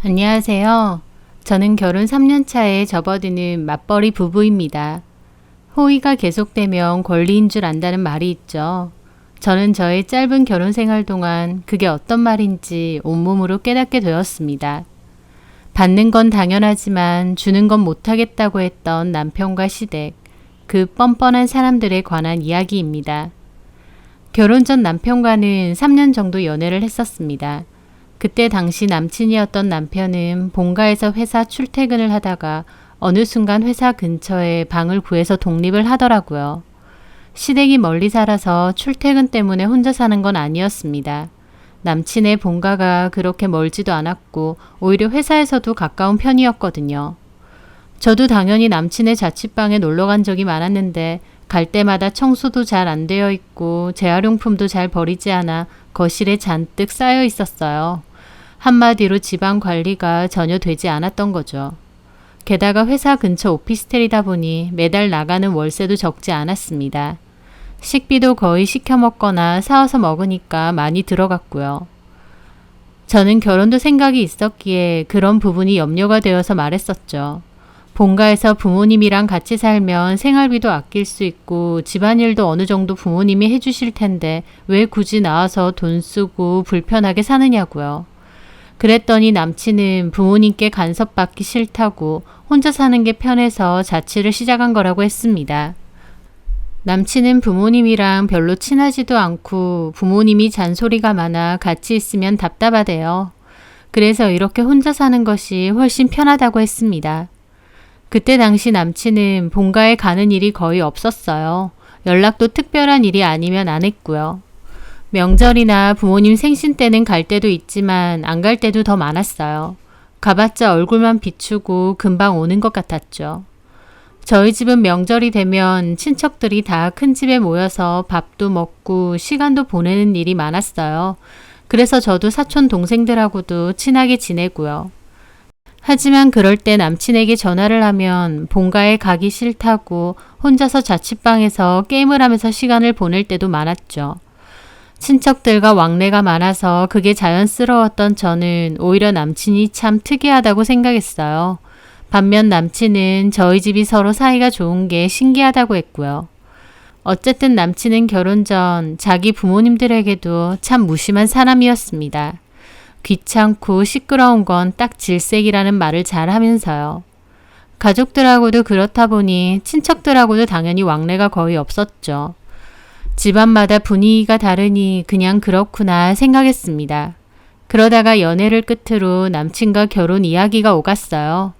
안녕하세요. 저는 결혼 3년 차에 접어드는 맞벌이 부부입니다. 호의가 계속되면 권리인 줄 안다는 말이 있죠. 저는 저의 짧은 결혼 생활 동안 그게 어떤 말인지 온몸으로 깨닫게 되었습니다. 받는 건 당연하지만 주는 건 못하겠다고 했던 남편과 시댁, 그 뻔뻔한 사람들에 관한 이야기입니다. 결혼 전 남편과는 3년 정도 연애를 했었습니다. 그때 당시 남친이었던 남편은 본가에서 회사 출퇴근을 하다가 어느 순간 회사 근처에 방을 구해서 독립을 하더라고요. 시댁이 멀리 살아서 출퇴근 때문에 혼자 사는 건 아니었습니다. 남친의 본가가 그렇게 멀지도 않았고 오히려 회사에서도 가까운 편이었거든요. 저도 당연히 남친의 자취방에 놀러 간 적이 많았는데 갈 때마다 청소도 잘 안 되어 있고 재활용품도 잘 버리지 않아 거실에 잔뜩 쌓여 있었어요. 한마디로 집안 관리가 전혀 되지 않았던 거죠. 게다가 회사 근처 오피스텔이다 보니 매달 나가는 월세도 적지 않았습니다. 식비도 거의 시켜 먹거나 사와서 먹으니까 많이 들어갔고요. 저는 결혼도 생각이 있었기에 그런 부분이 염려가 되어서 말했었죠. 본가에서 부모님이랑 같이 살면 생활비도 아낄 수 있고 집안일도 어느 정도 부모님이 해주실 텐데 왜 굳이 나와서 돈 쓰고 불편하게 사느냐고요. 그랬더니 남친은 부모님께 간섭받기 싫다고 혼자 사는 게 편해서 자취를 시작한 거라고 했습니다. 남친은 부모님이랑 별로 친하지도 않고 부모님이 잔소리가 많아 같이 있으면 답답하대요. 그래서 이렇게 혼자 사는 것이 훨씬 편하다고 했습니다. 그때 당시 남친은 본가에 가는 일이 거의 없었어요. 연락도 특별한 일이 아니면 안 했고요. 명절이나 부모님 생신 때는 갈 때도 있지만 안 갈 때도 더 많았어요. 가봤자 얼굴만 비추고 금방 오는 것 같았죠. 저희 집은 명절이 되면 친척들이 다 큰 집에 모여서 밥도 먹고 시간도 보내는 일이 많았어요. 그래서 저도 사촌 동생들하고도 친하게 지내고요. 하지만 그럴 때 남친에게 전화를 하면 본가에 가기 싫다고 혼자서 자취방에서 게임을 하면서 시간을 보낼 때도 많았죠. 친척들과 왕래가 많아서 그게 자연스러웠던 저는 오히려 남친이 참 특이하다고 생각했어요. 반면 남친은 저희 집이 서로 사이가 좋은 게 신기하다고 했고요. 어쨌든 남친은 결혼 전 자기 부모님들에게도 참 무심한 사람이었습니다. 귀찮고 시끄러운 건 딱 질색이라는 말을 잘 하면서요. 가족들하고도 그렇다 보니 친척들하고도 당연히 왕래가 거의 없었죠. 집안마다 분위기가 다르니 그냥 그렇구나 생각했습니다. 그러다가 연애를 끝으로 남친과 결혼 이야기가 오갔어요.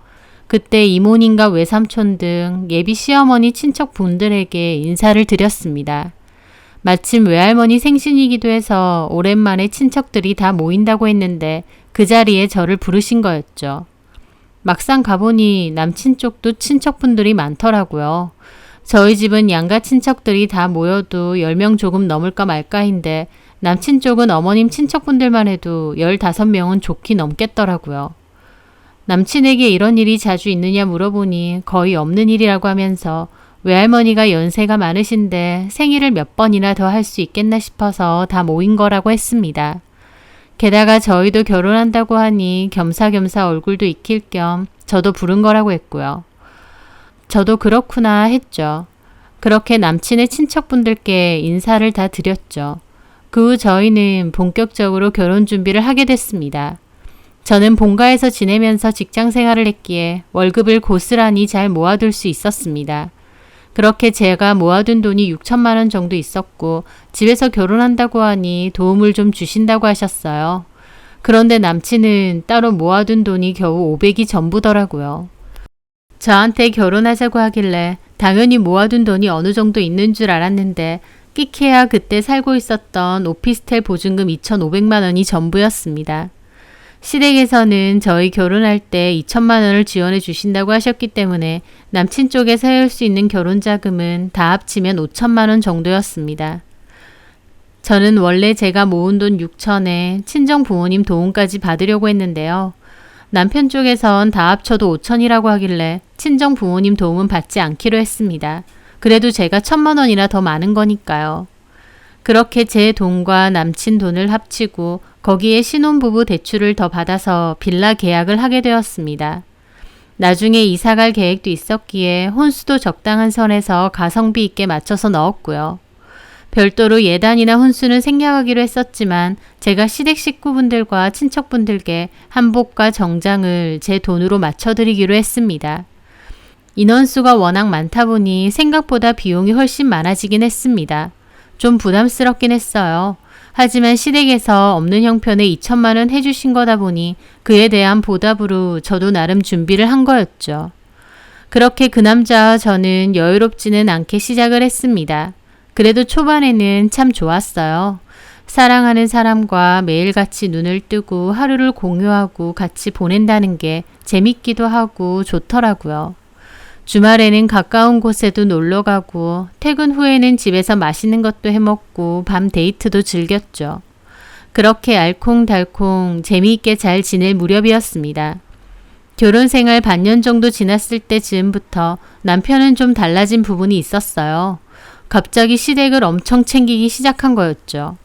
그때 이모님과 외삼촌 등 예비 시어머니 친척분들에게 인사를 드렸습니다. 마침 외할머니 생신이기도 해서 오랜만에 친척들이 다 모인다고 했는데 그 자리에 저를 부르신 거였죠. 막상 가보니 남친 쪽도 친척분들이 많더라고요. 저희 집은 양가 친척들이 다 모여도 10명 조금 넘을까 말까인데 남친 쪽은 어머님 친척분들만 해도 15명은 좋게 넘겠더라고요. 남친에게 이런 일이 자주 있느냐 물어보니 거의 없는 일이라고 하면서 외할머니가 연세가 많으신데 생일을 몇 번이나 더 할 수 있겠나 싶어서 다 모인 거라고 했습니다. 게다가 저희도 결혼한다고 하니 겸사겸사 얼굴도 익힐 겸 저도 부른 거라고 했고요. 저도 그렇구나 했죠. 그렇게 남친의 친척분들께 인사를 다 드렸죠. 그 후 저희는 본격적으로 결혼 준비를 하게 됐습니다. 저는 본가에서 지내면서 직장 생활을 했기에 월급을 고스란히 잘 모아둘 수 있었습니다. 그렇게 제가 모아둔 돈이 6천만 원 정도 있었고 집에서 결혼한다고 하니 도움을 좀 주신다고 하셨어요. 그런데 남친은 따로 모아둔 돈이 겨우 500이 전부더라고요. 저한테 결혼하자고 하길래 당연히 모아둔 돈이 어느 정도 있는 줄 알았는데 끼케야 그때 살고 있었던 오피스텔 보증금 2,500만 원이 전부였습니다. 시댁에서는 저희 결혼할 때 2천만 원을 지원해 주신다고 하셨기 때문에 남친 쪽에 세울 수 있는 결혼 자금은 다 합치면 5천만 원 정도였습니다. 저는 원래 제가 모은 돈 6천에 친정 부모님 도움까지 받으려고 했는데요. 남편 쪽에선 다 합쳐도 5천이라고 하길래 친정 부모님 도움은 받지 않기로 했습니다. 그래도 제가 1,000만 원이나 더 많은 거니까요. 그렇게 제 돈과 남친 돈을 합치고 거기에 신혼부부 대출을 더 받아서 빌라 계약을 하게 되었습니다. 나중에 이사갈 계획도 있었기에 혼수도 적당한 선에서 가성비 있게 맞춰서 넣었고요. 별도로 예단이나 혼수는 생략하기로 했었지만 제가 시댁 식구분들과 친척분들께 한복과 정장을 제 돈으로 맞춰드리기로 했습니다. 인원수가 워낙 많다 보니 생각보다 비용이 훨씬 많아지긴 했습니다. 좀 부담스럽긴 했어요. 하지만 시댁에서 없는 형편에 2천만 원 해주신 거다 보니 그에 대한 보답으로 저도 나름 준비를 한 거였죠. 그렇게 그 남자와 저는 여유롭지는 않게 시작을 했습니다. 그래도 초반에는 참 좋았어요. 사랑하는 사람과 매일같이 눈을 뜨고 하루를 공유하고 같이 보낸다는 게 재밌기도 하고 좋더라고요. 주말에는 가까운 곳에도 놀러 가고 퇴근 후에는 집에서 맛있는 것도 해먹고 밤 데이트도 즐겼죠. 그렇게 알콩달콩 재미있게 잘 지낼 무렵이었습니다. 결혼 생활 반년 정도 지났을 때 즈음부터 남편은 좀 달라진 부분이 있었어요. 갑자기 시댁을 엄청 챙기기 시작한 거였죠.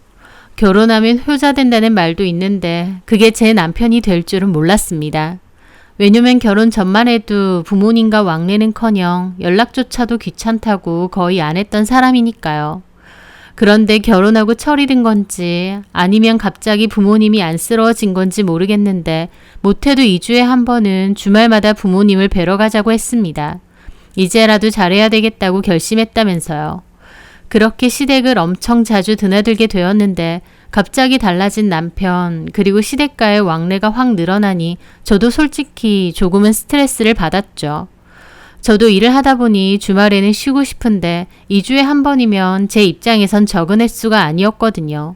결혼하면 효자 된다는 말도 있는데 그게 제 남편이 될 줄은 몰랐습니다. 왜냐면 결혼 전만 해도 부모님과 왕래는커녕 연락조차도 귀찮다고 거의 안 했던 사람이니까요. 그런데 결혼하고 철이 든 건지 아니면 갑자기 부모님이 안쓰러워진 건지 모르겠는데 못해도 2주에 한 번은 주말마다 부모님을 뵈러 가자고 했습니다. 이제라도 잘해야 되겠다고 결심했다면서요. 그렇게 시댁을 엄청 자주 드나들게 되었는데 갑자기 달라진 남편 그리고 시댁과의 왕래가 확 늘어나니 저도 솔직히 조금은 스트레스를 받았죠. 저도 일을 하다 보니 주말에는 쉬고 싶은데 2주에 한 번이면 제 입장에선 적은 횟수가 아니었거든요.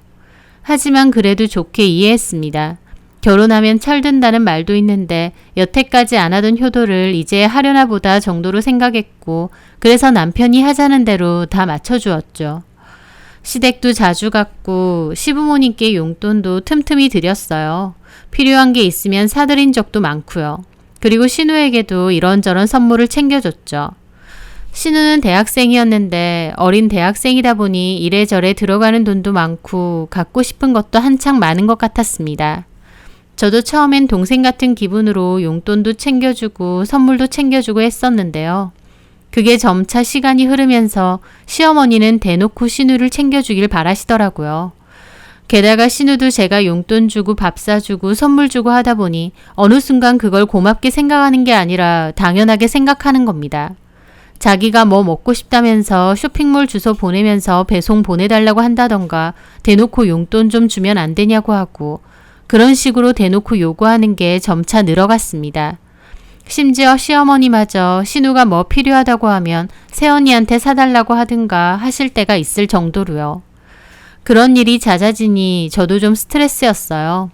하지만 그래도 좋게 이해했습니다. 결혼하면 철든다는 말도 있는데 여태까지 안 하던 효도를 이제 하려나 보다 정도로 생각했고 그래서 남편이 하자는 대로 다 맞춰주었죠. 시댁도 자주 갔고 시부모님께 용돈도 틈틈이 드렸어요. 필요한 게 있으면 사드린 적도 많고요. 그리고 신우에게도 이런저런 선물을 챙겨줬죠. 신우는 대학생이었는데 어린 대학생이다 보니 이래저래 들어가는 돈도 많고 갖고 싶은 것도 한창 많은 것 같았습니다. 저도 처음엔 동생 같은 기분으로 용돈도 챙겨주고 선물도 챙겨주고 했었는데요. 그게 점차 시간이 흐르면서 시어머니는 대놓고 신우를 챙겨주길 바라시더라고요. 게다가 신우도 제가 용돈 주고 밥 사주고 선물 주고 하다 보니 어느 순간 그걸 고맙게 생각하는 게 아니라 당연하게 생각하는 겁니다. 자기가 뭐 먹고 싶다면서 쇼핑몰 주소 보내면서 배송 보내달라고 한다던가 대놓고 용돈 좀 주면 안 되냐고 하고 그런 식으로 대놓고 요구하는 게 점차 늘어갔습니다. 심지어 시어머니마저 신우가 뭐 필요하다고 하면 새언니한테 사달라고 하든가 하실 때가 있을 정도로요. 그런 일이 잦아지니 저도 좀 스트레스였어요.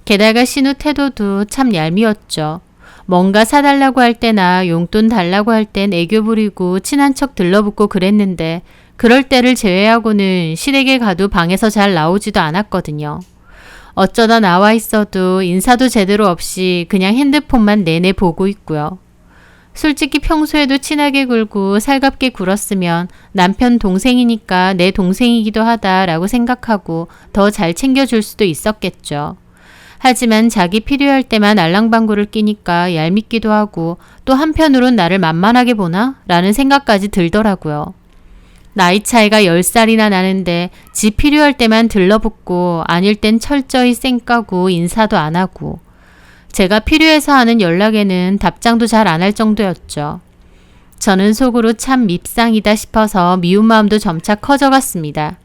게다가 신우 태도도 참 얄미웠죠. 뭔가 사달라고 할 때나 용돈 달라고 할 땐 애교 부리고 친한 척 들러붙고 그랬는데 그럴 때를 제외하고는 시댁에 가도 방에서 잘 나오지도 않았거든요. 어쩌다 나와 있어도 인사도 제대로 없이 그냥 핸드폰만 내내 보고 있고요. 솔직히 평소에도 친하게 굴고 살갑게 굴었으면 남편 동생이니까 내 동생이기도 하다라고 생각하고 더 잘 챙겨줄 수도 있었겠죠. 하지만 자기 필요할 때만 알랑방구를 끼니까 얄밉기도 하고 또 한편으론 나를 만만하게 보나? 라는 생각까지 들더라고요. 나이 차이가 10살이나 나는데 지 필요할 때만 들러붙고 아닐 땐 철저히 쌩까고 인사도 안 하고 제가 필요해서 하는 연락에는 답장도 잘 안 할 정도였죠. 저는 속으로 참 밉상이다 싶어서 미운 마음도 점차 커져갔습니다.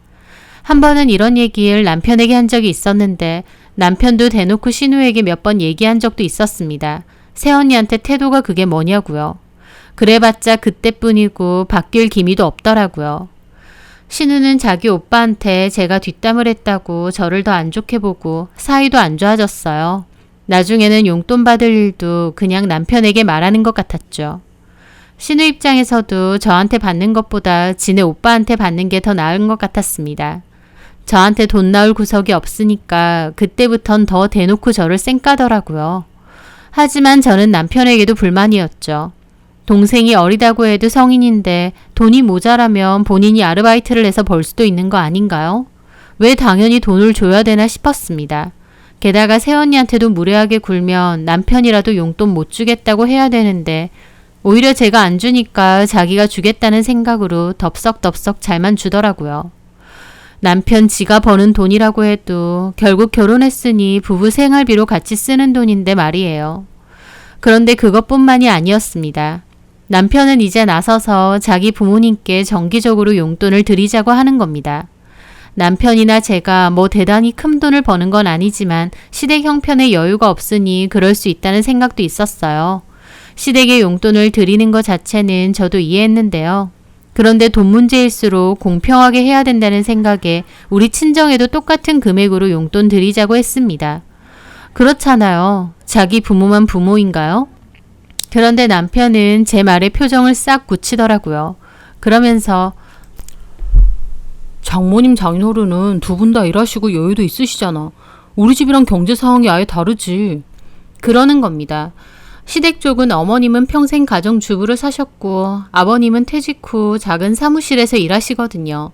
한 번은 이런 얘기를 남편에게 한 적이 있었는데 남편도 대놓고 신우에게 몇 번 얘기한 적도 있었습니다. 새언니한테 태도가 그게 뭐냐고요. 그래봤자 그때뿐이고 바뀔 기미도 없더라고요. 신우는 자기 오빠한테 제가 뒷담을 했다고 저를 더 안 좋게 보고 사이도 안 좋아졌어요. 나중에는 용돈 받을 일도 그냥 남편에게 말하는 것 같았죠. 신우 입장에서도 저한테 받는 것보다 지네 오빠한테 받는 게 더 나은 것 같았습니다. 저한테 돈 나올 구석이 없으니까 그때부턴 더 대놓고 저를 쌩까더라고요. 하지만 저는 남편에게도 불만이었죠. 동생이 어리다고 해도 성인인데 돈이 모자라면 본인이 아르바이트를 해서 벌 수도 있는 거 아닌가요? 왜 당연히 돈을 줘야 되나 싶었습니다. 게다가 새언니한테도 무례하게 굴면 남편이라도 용돈 못 주겠다고 해야 되는데 오히려 제가 안 주니까 자기가 주겠다는 생각으로 덥석덥석 잘만 주더라고요. 남편 지가 버는 돈이라고 해도 결국 결혼했으니 부부 생활비로 같이 쓰는 돈인데 말이에요. 그런데 그것뿐만이 아니었습니다. 남편은 이제 나서서 자기 부모님께 정기적으로 용돈을 드리자고 하는 겁니다. 남편이나 제가 뭐 대단히 큰 돈을 버는 건 아니지만 시댁 형편에 여유가 없으니 그럴 수 있다는 생각도 있었어요. 시댁에 용돈을 드리는 것 자체는 저도 이해했는데요. 그런데 돈 문제일수록 공평하게 해야 된다는 생각에 우리 친정에도 똑같은 금액으로 용돈 드리자고 했습니다. 그렇잖아요. 자기 부모만 부모인가요? 그런데 남편은 제 말에 표정을 싹 굳히더라고요. 그러면서 장모님 장인어른은 두 분 다 일하시고 여유도 있으시잖아. 우리 집이랑 경제 상황이 아예 다르지. 그러는 겁니다. 시댁 쪽은 어머님은 평생 가정주부를 사셨고 아버님은 퇴직 후 작은 사무실에서 일하시거든요.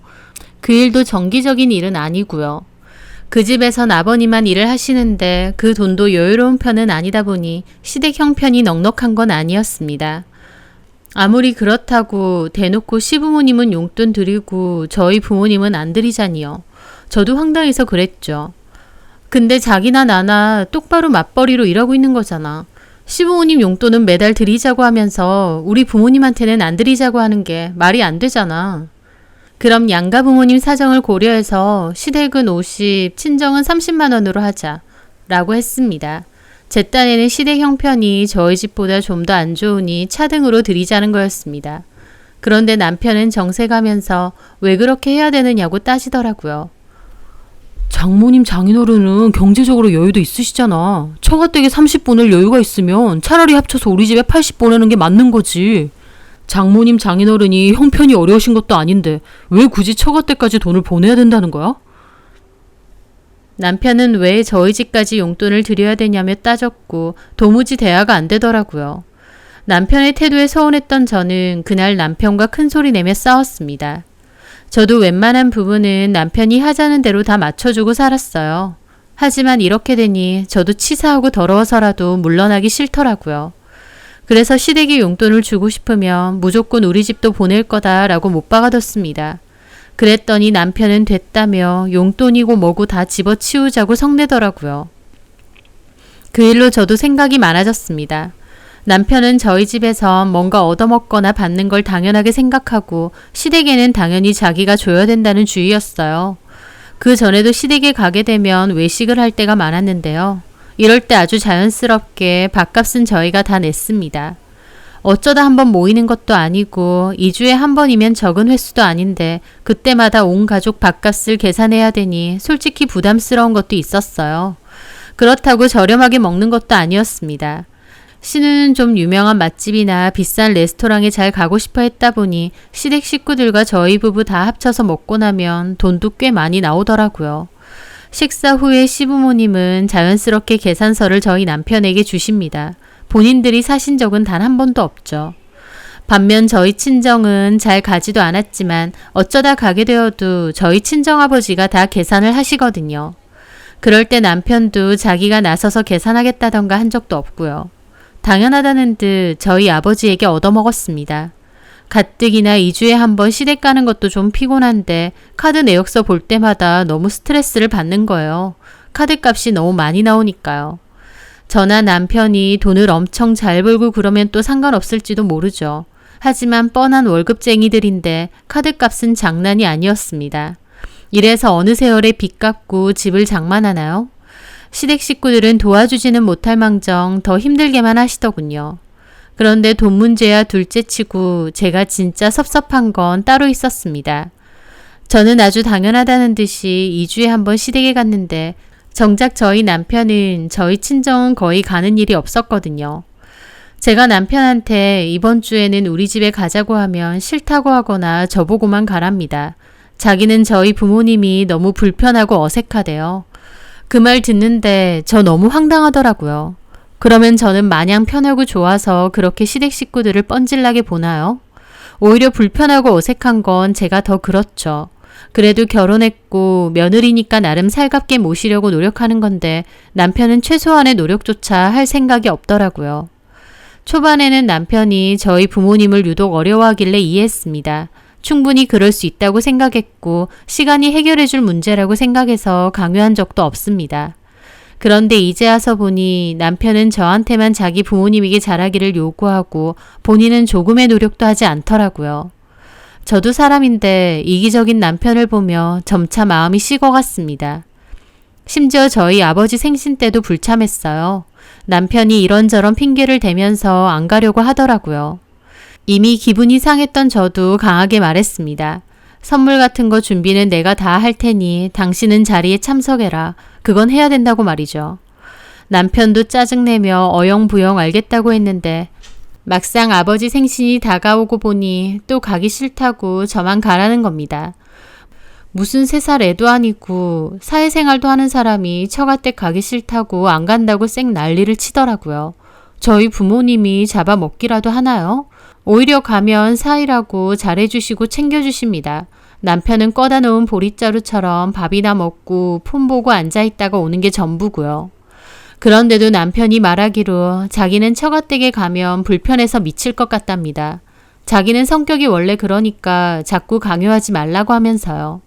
그 일도 정기적인 일은 아니고요. 그 집에선 아버님만 일을 하시는데 그 돈도 여유로운 편은 아니다 보니 시댁 형편이 넉넉한 건 아니었습니다. 아무리 그렇다고 대놓고 시부모님은 용돈 드리고 저희 부모님은 안 드리자니요. 저도 황당해서 그랬죠. 근데 자기나 나나 똑바로 맞벌이로 일하고 있는 거잖아. 시부모님 용돈은 매달 드리자고 하면서 우리 부모님한테는 안 드리자고 하는 게 말이 안 되잖아. 그럼 양가 부모님 사정을 고려해서 시댁은 50, 친정은 30만 원으로 하자 라고 했습니다. 제 딴에는 시댁 형편이 저희 집보다 좀 더 안 좋으니 차등으로 드리자는 거였습니다. 그런데 남편은 정색하면서 왜 그렇게 해야 되느냐고 따지더라고요. 장모님 장인어른은 경제적으로 여유도 있으시잖아. 처가댁에 30 보낼 여유가 있으면 차라리 합쳐서 우리 집에 80 보내는 게 맞는 거지. 장모님 장인어른이 형편이 어려우신 것도 아닌데 왜 굳이 처가댁까지 돈을 보내야 된다는 거야? 남편은 왜 저희 집까지 용돈을 드려야 되냐며 따졌고 도무지 대화가 안 되더라고요. 남편의 태도에 서운했던 저는 그날 남편과 큰 소리 내며 싸웠습니다. 저도 웬만한 부분은 남편이 하자는 대로 다 맞춰주고 살았어요. 하지만 이렇게 되니 저도 치사하고 더러워서라도 물러나기 싫더라고요. 그래서 시댁에 용돈을 주고 싶으면 무조건 우리 집도 보낼 거다라고 못 박아뒀습니다. 그랬더니 남편은 됐다며 용돈이고 뭐고 다 집어치우자고 성내더라고요. 그 일로 저도 생각이 많아졌습니다. 남편은 저희 집에서 뭔가 얻어먹거나 받는 걸 당연하게 생각하고 시댁에는 당연히 자기가 줘야 된다는 주의였어요. 그 전에도 시댁에 가게 되면 외식을 할 때가 많았는데요. 이럴 때 아주 자연스럽게 밥값은 저희가 다 냈습니다. 어쩌다 한번 모이는 것도 아니고 2주에 한 번이면 적은 횟수도 아닌데 그때마다 온 가족 밥값을 계산해야 되니 솔직히 부담스러운 것도 있었어요. 그렇다고 저렴하게 먹는 것도 아니었습니다. 신우는 좀 유명한 맛집이나 비싼 레스토랑에 잘 가고 싶어 했다 보니 시댁 식구들과 저희 부부 다 합쳐서 먹고 나면 돈도 꽤 많이 나오더라고요. 식사 후에 시부모님은 자연스럽게 계산서를 저희 남편에게 주십니다. 본인들이 사신 적은 단 한 번도 없죠. 반면 저희 친정은 잘 가지도 않았지만 어쩌다 가게 되어도 저희 친정아버지가 다 계산을 하시거든요. 그럴 때 남편도 자기가 나서서 계산하겠다던가 한 적도 없고요. 당연하다는 듯 저희 아버지에게 얻어먹었습니다. 가뜩이나 2주에 한 번 시댁 가는 것도 좀 피곤한데 카드 내역서 볼 때마다 너무 스트레스를 받는 거예요. 카드값이 너무 많이 나오니까요. 저나 남편이 돈을 엄청 잘 벌고 그러면 또 상관없을지도 모르죠. 하지만 뻔한 월급쟁이들인데 카드값은 장난이 아니었습니다. 이래서 어느 세월에 빚 갚고 집을 장만하나요? 시댁 식구들은 도와주지는 못할 망정 더 힘들게만 하시더군요. 그런데 돈 문제야 둘째치고 제가 진짜 섭섭한 건 따로 있었습니다. 저는 아주 당연하다는 듯이 2주에 한 번 시댁에 갔는데 정작 저희 남편은 저희 친정은 거의 가는 일이 없었거든요. 제가 남편한테 이번 주에는 우리 집에 가자고 하면 싫다고 하거나 저보고만 가랍니다. 자기는 저희 부모님이 너무 불편하고 어색하대요. 그 말 듣는데 저 너무 황당하더라고요. 그러면 저는 마냥 편하고 좋아서 그렇게 시댁 식구들을 뻔질나게 보나요? 오히려 불편하고 어색한 건 제가 더 그렇죠. 그래도 결혼했고 며느리니까 나름 살갑게 모시려고 노력하는 건데 남편은 최소한의 노력조차 할 생각이 없더라고요. 초반에는 남편이 저희 부모님을 유독 어려워하길래 이해했습니다. 충분히 그럴 수 있다고 생각했고 시간이 해결해 줄 문제라고 생각해서 강요한 적도 없습니다. 그런데 이제 와서 보니 남편은 저한테만 자기 부모님에게 잘하기를 요구하고 본인은 조금의 노력도 하지 않더라고요. 저도 사람인데 이기적인 남편을 보며 점차 마음이 식어갔습니다. 심지어 저희 아버지 생신 때도 불참했어요. 남편이 이런저런 핑계를 대면서 안 가려고 하더라고요. 이미 기분이 상했던 저도 강하게 말했습니다. 선물 같은 거 준비는 내가 다 할 테니 당신은 자리에 참석해라. 그건 해야 된다고 말이죠. 남편도 짜증내며 어영부영 알겠다고 했는데 막상 아버지 생신이 다가오고 보니 또 가기 싫다고 저만 가라는 겁니다. 무슨 3살 애도 아니고 사회생활도 하는 사람이 처가댁 가기 싫다고 안 간다고 쌩 난리를 치더라고요. 저희 부모님이 잡아먹기라도 하나요? 오히려 가면 사이라고 잘해주시고 챙겨주십니다. 남편은 꺼다 놓은 보릿자루처럼 밥이나 먹고 폰 보고 앉아있다가 오는 게 전부고요. 그런데도 남편이 말하기로 자기는 처가댁에 가면 불편해서 미칠 것 같답니다. 자기는 성격이 원래 그러니까 자꾸 강요하지 말라고 하면서요.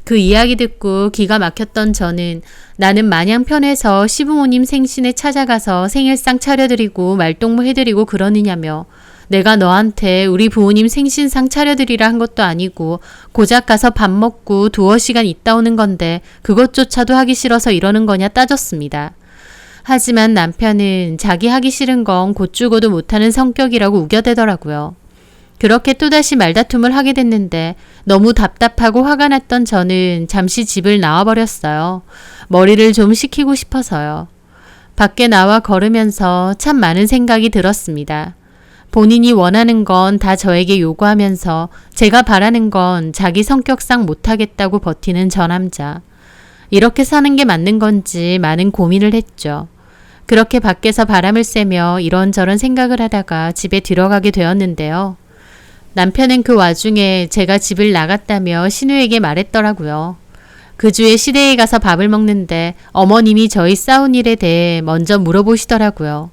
그 이야기 듣고 기가 막혔던 저는 나는 마냥 편해서 시부모님 생신에 찾아가서 생일상 차려드리고 말동무 해드리고 그러느냐며 내가 너한테 우리 부모님 생신상 차려드리라 한 것도 아니고 고작 가서 밥 먹고 두어 시간 있다 오는 건데 그것조차도 하기 싫어서 이러는 거냐 따졌습니다. 하지만 남편은 자기 하기 싫은 건 곧 죽어도 못하는 성격이라고 우겨대더라고요. 그렇게 또다시 말다툼을 하게 됐는데 너무 답답하고 화가 났던 저는 잠시 집을 나와버렸어요. 머리를 좀 식히고 싶어서요. 밖에 나와 걸으면서 참 많은 생각이 들었습니다. 본인이 원하는 건 다 저에게 요구하면서 제가 바라는 건 자기 성격상 못하겠다고 버티는 저 남자. 이렇게 사는 게 맞는 건지 많은 고민을 했죠. 그렇게 밖에서 바람을 쐬며 이런저런 생각을 하다가 집에 들어가게 되었는데요. 남편은 그 와중에 제가 집을 나갔다며 신우에게 말했더라고요. 그 주에 시댁에 가서 밥을 먹는데 어머님이 저희 싸운 일에 대해 먼저 물어보시더라고요.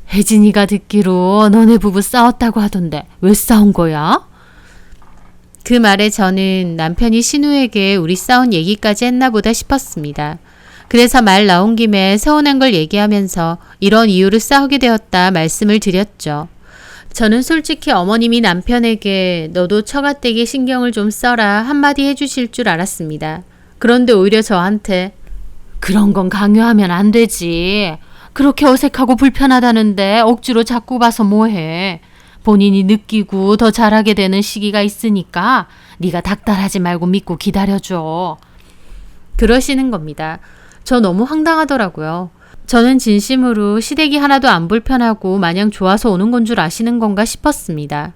혜진이가 듣기로 너네 부부 싸웠다고 하던데 왜 싸운 거야? 그 말에 저는 남편이 신우에게 우리 싸운 얘기까지 했나 보다 싶었습니다. 그래서 말 나온 김에 서운한 걸 얘기하면서 이런 이유로 싸우게 되었다 말씀을 드렸죠. 저는 솔직히 어머님이 남편에게 너도 처가댁에 신경을 좀 써라 한마디 해주실 줄 알았습니다. 그런데 오히려 저한테 그런 건 강요하면 안 되지. 그렇게 어색하고 불편하다는데 억지로 자꾸 봐서 뭐해. 본인이 느끼고 더 잘하게 되는 시기가 있으니까 네가 닥달하지 말고 믿고 기다려줘. 그러시는 겁니다. 저 너무 황당하더라고요. 저는 진심으로 시댁이 하나도 안 불편하고 마냥 좋아서 오는 건 줄 아시는 건가 싶었습니다.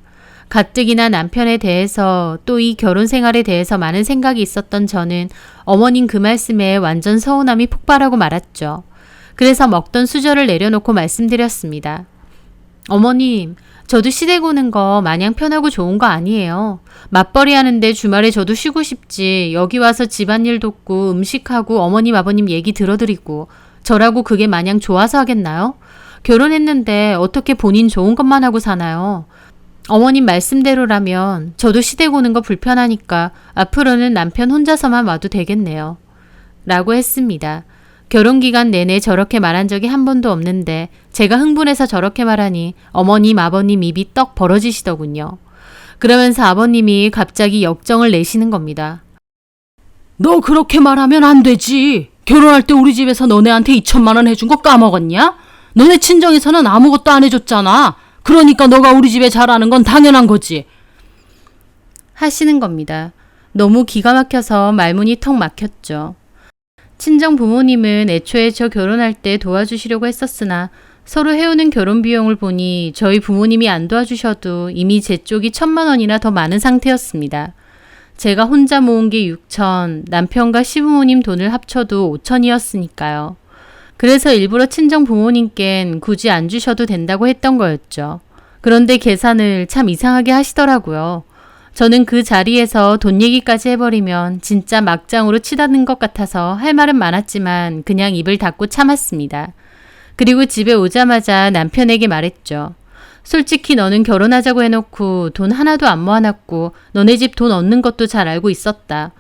가뜩이나 남편에 대해서 또 이 결혼 생활에 대해서 많은 생각이 있었던 저는 어머님 그 말씀에 완전 서운함이 폭발하고 말았죠. 그래서 먹던 수저를 내려놓고 말씀드렸습니다. 어머님, 저도 시댁 오는 거 마냥 편하고 좋은 거 아니에요. 맞벌이 하는데 주말에 저도 쉬고 싶지. 여기 와서 집안일 돕고 음식하고 어머님 아버님 얘기 들어드리고 저라고 그게 마냥 좋아서 하겠나요? 결혼했는데 어떻게 본인 좋은 것만 하고 사나요? 어머님 말씀대로라면 저도 시댁 오는 거 불편하니까 앞으로는 남편 혼자서만 와도 되겠네요. 라고 했습니다. 결혼 기간 내내 저렇게 말한 적이 한 번도 없는데 제가 흥분해서 저렇게 말하니 어머님 아버님 입이 떡 벌어지시더군요. 그러면서 아버님이 갑자기 역정을 내시는 겁니다. 너 그렇게 말하면 안 되지. 결혼할 때 우리 집에서 너네한테 2천만 원 해준 거 까먹었냐? 너네 친정에서는 아무것도 안 해줬잖아. 그러니까 너가 우리 집에 잘하는 건 당연한 거지. 하시는 겁니다. 너무 기가 막혀서 말문이 턱 막혔죠. 친정 부모님은 애초에 저 결혼할 때 도와주시려고 했었으나 서로 해오는 결혼 비용을 보니 저희 부모님이 안 도와주셔도 이미 제 쪽이 1,000만 원이나 더 많은 상태였습니다. 제가 혼자 모은 게 6천, 남편과 시부모님 돈을 합쳐도 5천이었으니까요. 그래서 일부러 친정 부모님께는 굳이 안 주셔도 된다고 했던 거였죠. 그런데 계산을 참 이상하게 하시더라고요. 저는 그 자리에서 돈 얘기까지 해버리면 진짜 막장으로 치닫는 것 같아서 할 말은 많았지만 그냥 입을 닫고 참았습니다. 그리고 집에 오자마자 남편에게 말했죠. 솔직히 너는 결혼하자고 해놓고 돈 하나도 안 모아놨고 너네 집 돈 얻는 것도 잘 알고 있었다.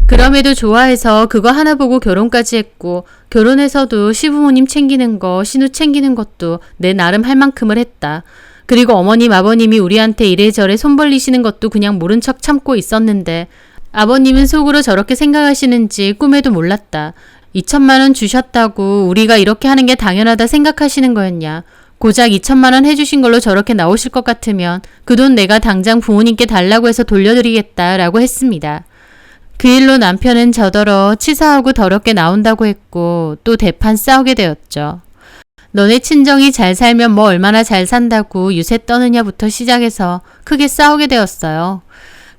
그럼에도 좋아해서 그거 하나 보고 결혼까지 했고 결혼해서도 시부모님 챙기는 거, 신우 챙기는 것도 내 나름 할 만큼을 했다. 그리고 어머님, 아버님이 우리한테 이래저래 손 벌리시는 것도 그냥 모른 척 참고 있었는데 아버님은 속으로 저렇게 생각하시는지 꿈에도 몰랐다. 2천만 원 주셨다고 우리가 이렇게 하는 게 당연하다 생각하시는 거였냐. 고작 2천만 원 해주신 걸로 저렇게 나오실 것 같으면 그 돈 내가 당장 부모님께 달라고 해서 돌려드리겠다라고 했습니다. 그 일로 남편은 저더러 치사하고 더럽게 나온다고 했고 또 대판 싸우게 되었죠. 너네 친정이 잘 살면 뭐 얼마나 잘 산다고 유세 떠느냐부터 시작해서 크게 싸우게 되었어요.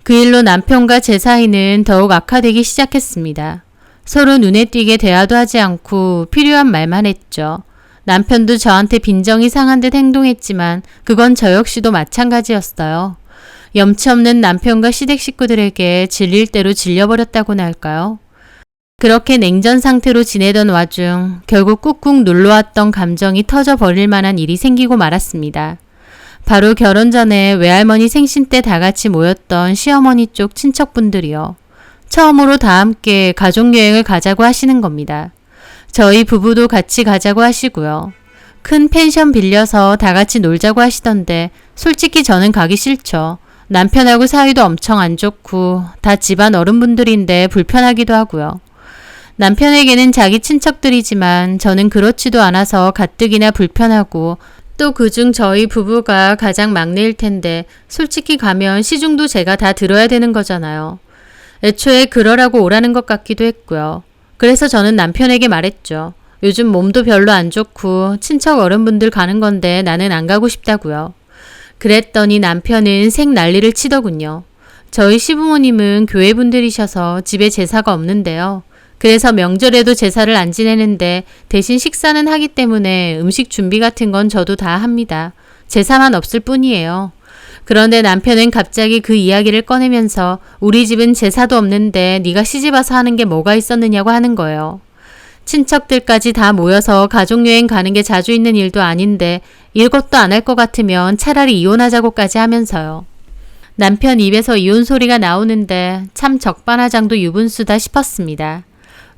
그 일로 남편과 제 사이는 더욱 악화되기 시작했습니다. 서로 눈에 띄게 대화도 하지 않고 필요한 말만 했죠. 남편도 저한테 빈정이 상한 듯 행동했지만 그건 저 역시도 마찬가지였어요. 염치 없는 남편과 시댁 식구들에게 질릴 대로 질려버렸다고나 할까요? 그렇게 냉전 상태로 지내던 와중 결국 꾹꾹 눌러왔던 감정이 터져버릴 만한 일이 생기고 말았습니다. 바로 결혼 전에 외할머니 생신 때 다 같이 모였던 시어머니 쪽 친척분들이요. 처음으로 다 함께 가족여행을 가자고 하시는 겁니다. 저희 부부도 같이 가자고 하시고요. 큰 펜션 빌려서 다 같이 놀자고 하시던데 솔직히 저는 가기 싫죠. 남편하고 사이도 엄청 안 좋고 다 집안 어른분들인데 불편하기도 하고요. 남편에게는 자기 친척들이지만 저는 그렇지도 않아서 가뜩이나 불편하고 또 그중 저희 부부가 가장 막내일 텐데 솔직히 가면 시중도 제가 다 들어야 되는 거잖아요. 애초에 그러라고 오라는 것 같기도 했고요. 그래서 저는 남편에게 말했죠. 요즘 몸도 별로 안 좋고 친척 어른분들 가는 건데 나는 안 가고 싶다고요. 그랬더니 남편은 생 난리를 치더군요. 저희 시부모님은 교회분들이셔서 집에 제사가 없는데요. 그래서 명절에도 제사를 안 지내는데 대신 식사는 하기 때문에 음식 준비 같은 건 저도 다 합니다. 제사만 없을 뿐이에요. 그런데 남편은 갑자기 그 이야기를 꺼내면서 우리 집은 제사도 없는데 네가 시집와서 하는 게 뭐가 있었느냐고 하는 거예요. 친척들까지 다 모여서 가족여행 가는 게 자주 있는 일도 아닌데 이것도 안 할 것 같으면 차라리 이혼하자고까지 하면서요. 남편 입에서 이혼 소리가 나오는데 참 적반하장도 유분수다 싶었습니다.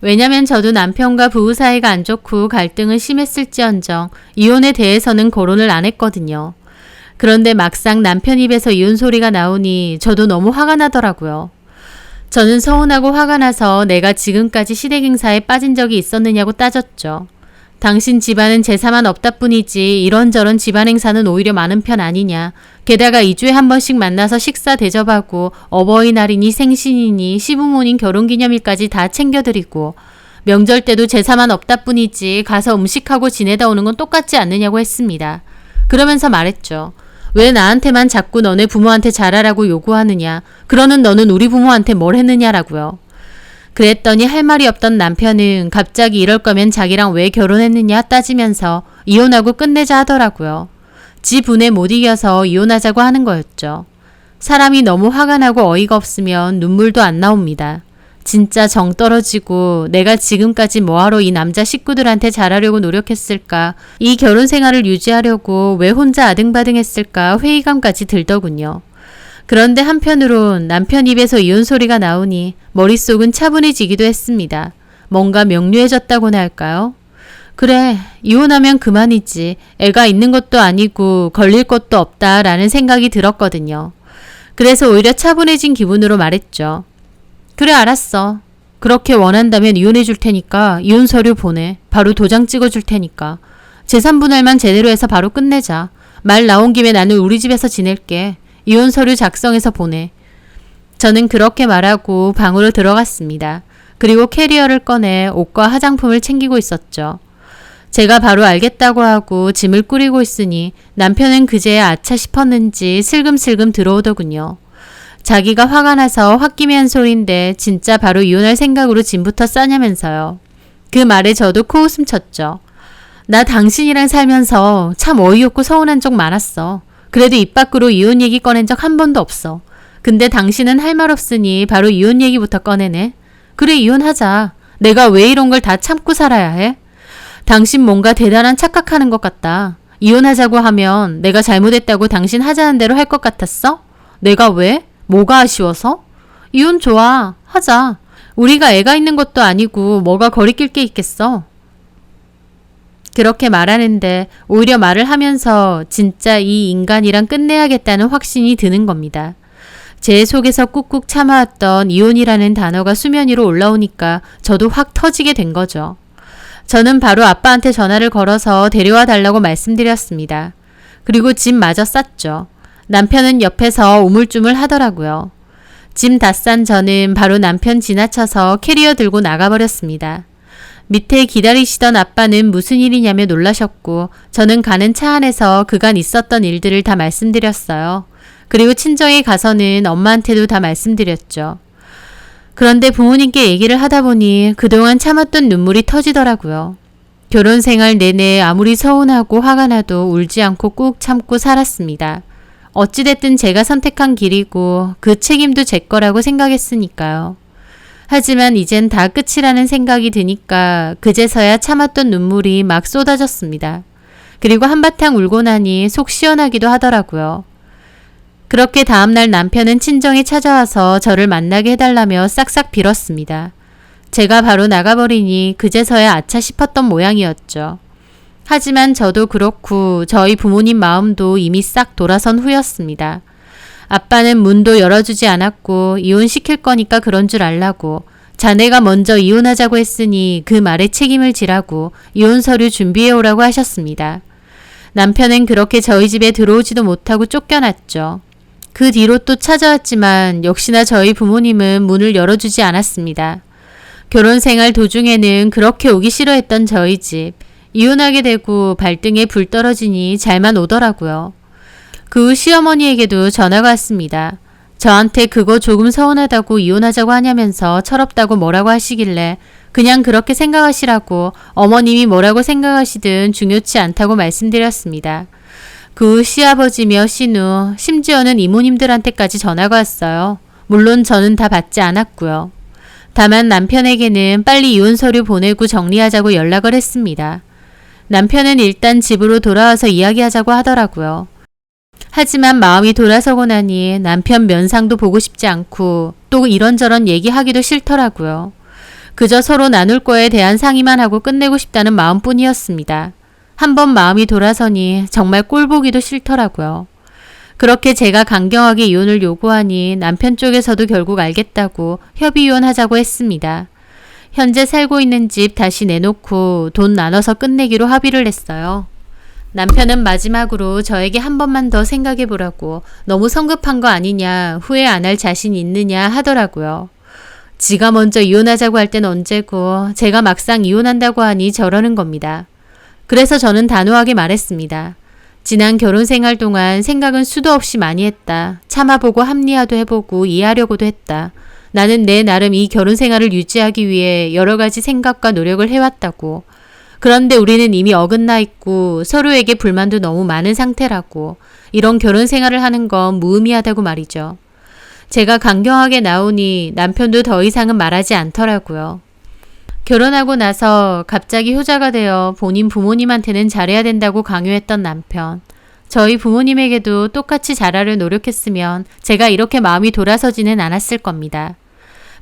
왜냐면 저도 남편과 부부 사이가 안 좋고 갈등은 심했을지언정 이혼에 대해서는 거론을 안 했거든요. 그런데 막상 남편 입에서 이혼 소리가 나오니 저도 너무 화가 나더라고요. 저는 서운하고 화가 나서 내가 지금까지 시댁 행사에 빠진 적이 있었느냐고 따졌죠. 당신 집안은 제사만 없다 뿐이지 이런저런 집안 행사는 오히려 많은 편 아니냐. 게다가 2주에 한 번씩 만나서 식사 대접하고 어버이날이니 생신이니 시부모님 결혼기념일까지 다 챙겨드리고 명절 때도 제사만 없다 뿐이지 가서 음식하고 지내다 오는 건 똑같지 않느냐고 했습니다. 그러면서 말했죠. 왜 나한테만 자꾸 너네 부모한테 잘하라고 요구하느냐. 그러는 너는 우리 부모한테 뭘 했느냐라고요. 그랬더니 할 말이 없던 남편은 갑자기 이럴 거면 자기랑 왜 결혼했느냐 따지면서 이혼하고 끝내자 하더라고요. 지 분에 못 이겨서 이혼하자고 하는 거였죠. 사람이 너무 화가 나고 어이가 없으면 눈물도 안 나옵니다. 진짜 정 떨어지고 내가 지금까지 뭐하러 이 남자 식구들한테 잘하려고 노력했을까, 이 결혼 생활을 유지하려고 왜 혼자 아등바등했을까 회의감까지 들더군요. 그런데 한편으론 남편 입에서 이혼 소리가 나오니 머릿속은 차분해지기도 했습니다. 뭔가 명료해졌다고나 할까요? 그래, 이혼하면 그만이지. 애가 있는 것도 아니고 걸릴 것도 없다라는 생각이 들었거든요. 그래서 오히려 차분해진 기분으로 말했죠. 그래, 알았어. 그렇게 원한다면 이혼해 줄 테니까 이혼 서류 보내. 바로 도장 찍어 줄 테니까. 재산 분할만 제대로 해서 바로 끝내자. 말 나온 김에 나는 우리 집에서 지낼게. 이혼 서류 작성해서 보내. 저는 그렇게 말하고 방으로 들어갔습니다. 그리고 캐리어를 꺼내 옷과 화장품을 챙기고 있었죠. 제가 바로 알겠다고 하고 짐을 꾸리고 있으니 남편은 그제야 아차 싶었는지 슬금슬금 들어오더군요. 자기가 화가 나서 홧김에 한 소린데 진짜 바로 이혼할 생각으로 짐부터 싸냐면서요. 그 말에 저도 코웃음 쳤죠. 나 당신이랑 살면서 참 어이없고 서운한 적 많았어. 그래도 입 밖으로 이혼 얘기 꺼낸 적 한 번도 없어. 근데 당신은 할 말 없으니 바로 이혼 얘기부터 꺼내네. 그래, 이혼하자. 내가 왜 이런 걸 다 참고 살아야 해? 당신 뭔가 대단한 착각하는 것 같다. 이혼하자고 하면 내가 잘못했다고 당신 하자는 대로 할 것 같았어? 내가 왜? 뭐가 아쉬워서? 이혼 좋아. 하자. 우리가 애가 있는 것도 아니고 뭐가 거리낄 게 있겠어. 그렇게 말하는데 오히려 말을 하면서 진짜 이 인간이랑 끝내야겠다는 확신이 드는 겁니다. 제 속에서 꾹꾹 참아왔던 이혼이라는 단어가 수면 위로 올라오니까 저도 확 터지게 된 거죠. 저는 바로 아빠한테 전화를 걸어서 데려와 달라고 말씀드렸습니다. 그리고 짐 마저 쌌죠. 남편은 옆에서 우물쭈물 하더라고요. 짐 다 싼 저는 바로 남편 지나쳐서 캐리어 들고 나가버렸습니다. 밑에 기다리시던 아빠는 무슨 일이냐며 놀라셨고 저는 가는 차 안에서 그간 있었던 일들을 다 말씀드렸어요. 그리고 친정에 가서는 엄마한테도 다 말씀드렸죠. 그런데 부모님께 얘기를 하다 보니 그동안 참았던 눈물이 터지더라고요. 결혼 생활 내내 아무리 서운하고 화가 나도 울지 않고 꾹 참고 살았습니다. 어찌됐든 제가 선택한 길이고 그 책임도 제 거라고 생각했으니까요. 하지만 이젠 다 끝이라는 생각이 드니까 그제서야 참았던 눈물이 막 쏟아졌습니다. 그리고 한바탕 울고 나니 속 시원하기도 하더라고요. 그렇게 다음날 남편은 친정에 찾아와서 저를 만나게 해달라며 싹싹 빌었습니다. 제가 바로 나가버리니 그제서야 아차 싶었던 모양이었죠. 하지만 저도 그렇고 저희 부모님 마음도 이미 싹 돌아선 후였습니다. 아빠는 문도 열어주지 않았고 이혼시킬 거니까 그런 줄 알라고 자네가 먼저 이혼하자고 했으니 그 말에 책임을 지라고 이혼 서류 준비해 오라고 하셨습니다. 남편은 그렇게 저희 집에 들어오지도 못하고 쫓겨났죠. 그 뒤로 또 찾아왔지만 역시나 저희 부모님은 문을 열어주지 않았습니다. 결혼 생활 도중에는 그렇게 오기 싫어했던 저희 집. 이혼하게 되고 발등에 불 떨어지니 잘만 오더라고요. 그 후 시어머니에게도 전화가 왔습니다. 저한테 그거 조금 서운하다고 이혼하자고 하냐면서 철없다고 뭐라고 하시길래 그냥 그렇게 생각하시라고 어머님이 뭐라고 생각하시든 중요치 않다고 말씀드렸습니다. 그 후 시아버지며 시누, 심지어는 이모님들한테까지 전화가 왔어요. 물론 저는 다 받지 않았고요. 다만 남편에게는 빨리 이혼 서류 보내고 정리하자고 연락을 했습니다. 남편은 일단 집으로 돌아와서 이야기하자고 하더라고요. 하지만 마음이 돌아서고 나니 남편 면상도 보고 싶지 않고 또 이런저런 얘기하기도 싫더라고요. 그저 서로 나눌 거에 대한 상의만 하고 끝내고 싶다는 마음뿐이었습니다. 한번 마음이 돌아서니 정말 꼴보기도 싫더라고요. 그렇게 제가 강경하게 이혼을 요구하니 남편 쪽에서도 결국 알겠다고 협의 이혼하자고 했습니다. 현재 살고 있는 집 다시 내놓고 돈 나눠서 끝내기로 합의를 했어요. 남편은 마지막으로 저에게 한 번만 더 생각해 보라고 너무 성급한 거 아니냐, 후회 안 할 자신 있느냐 하더라고요. 지가 먼저 이혼하자고 할 땐 언제고 제가 막상 이혼한다고 하니 저러는 겁니다. 그래서 저는 단호하게 말했습니다. 지난 결혼 생활 동안 생각은 수도 없이 많이 했다. 참아보고 합리화도 해보고 이해하려고도 했다. 나는 내 나름 이 결혼 생활을 유지하기 위해 여러 가지 생각과 노력을 해왔다고. 그런데 우리는 이미 어긋나 있고 서로에게 불만도 너무 많은 상태라고. 이런 결혼 생활을 하는 건 무의미하다고 말이죠. 제가 강경하게 나오니 남편도 더 이상은 말하지 않더라고요. 결혼하고 나서 갑자기 효자가 되어 본인 부모님한테는 잘해야 된다고 강요했던 남편. 저희 부모님에게도 똑같이 잘하려 노력했으면 제가 이렇게 마음이 돌아서지는 않았을 겁니다.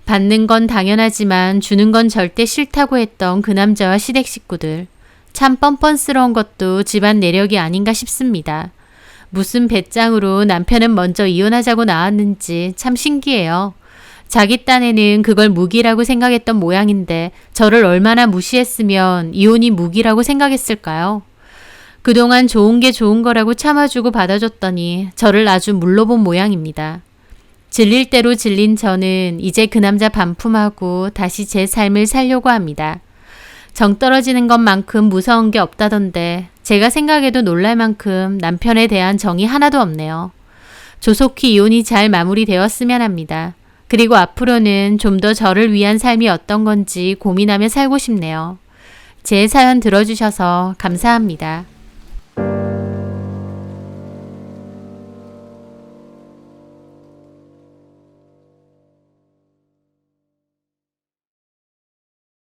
받는 건 당연하지만 주는 건 절대 싫다고 했던 그 남자와 시댁 식구들. 참 뻔뻔스러운 것도 집안 내력이 아닌가 싶습니다. 무슨 배짱으로 남편은 먼저 이혼하자고 나왔는지 참 신기해요. 자기 딴에는 그걸 무기라고 생각했던 모양인데 저를 얼마나 무시했으면 이혼이 무기라고 생각했을까요? 그동안 좋은 게 좋은 거라고 참아주고 받아줬더니 저를 아주 물러본 모양입니다. 질릴 대로 질린 저는 이제 그 남자 반품하고 다시 제 삶을 살려고 합니다. 정 떨어지는 것만큼 무서운 게 없다던데 제가 생각해도 놀랄 만큼 남편에 대한 정이 하나도 없네요. 조속히 이혼이 잘 마무리되었으면 합니다. 그리고 앞으로는 좀 더 저를 위한 삶이 어떤 건지 고민하며 살고 싶네요. 제 사연 들어주셔서 감사합니다.